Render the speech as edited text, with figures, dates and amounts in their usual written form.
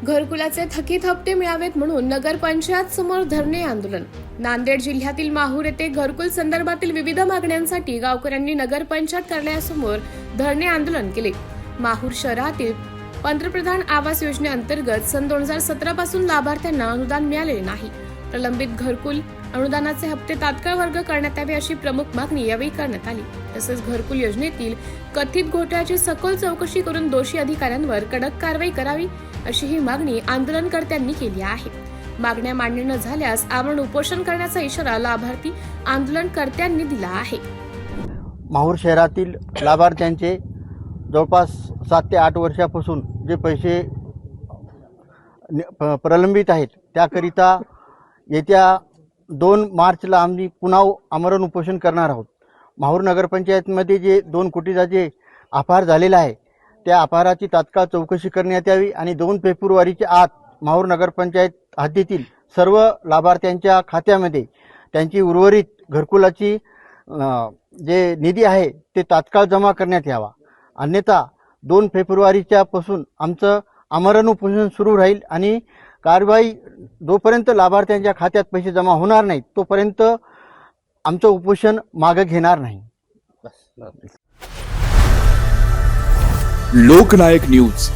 घरकुलाचे थकीत हप्ते मिळावेत म्हणून नगरपंचायत समोर धरणे आंदोलन। नांदेड जिल्ह्यातील माहूर येथे घरकुल संदर्भातील विविध मागण्यांसाठी गावकऱ्यांनी नगरपंचायत कार्यालयासमोर धरणे आंदोलन केले। माहूर शहरातील पंतप्रधान आवास योजनेअंतर्गत सन 2017 पासून लाभार्थ्यांना अनुदान मिळालेले नाही। प्रलंबित घरकुल अनुदानाचे हप्ते तात्काळ वर्ग करण्यात यावे अशी प्रमुख मागणी यावेळी करण्यात आली। तसेच घरकुल योजनेतील कथित घोटाळ्याची सखोल चौकशी करून दोषी अधिकाऱ्यांवर कडक कारवाई करावी अशी ही मागणी आंदोलनकर्त्यांनी केली आहे। मागण्या मान्य न झाल्यास आमरण उपोषण करण्याचा इशारा लाभार्थी आंदोलनकर्त्यांनी दिला आहे। माहूर शहरातील लाभार्थ्यांचे जवळपास 7 ते 8 वर्षापासून जे पैसे प्रलंबित आहेत त्याकरिता येत्या 2 मार्चला आम्ही पुन्हा आमरण उपोषण करणार आहोत। माहूर नगरपंचायतमध्ये जे 2 कोटीचा जे अपहार झालेला आहे त्या अपहाराची तात्काळ चौकशी करण्यात यावी आणि 2 फेब्रुवारीच्या आत माहूर नगरपंचायत हद्दीतील सर्व लाभार्थ्यांच्या खात्यामध्ये त्यांची उर्वरित घरकुलाची जे निधी आहे ते तात्काळ जमा करण्यात यावा। अन्यथा 2 फेब्रुवारीच्या पासून आमचं आमरण उपोषण सुरू राहील आणि कारवाई जोपर्यंत लाभार्थ्यांच्या खात्यात पैसे जमा होणार नाहीत तोपर्यंत आमचं उपोषण मागे घेणार नाही। लोकनायक न्यूज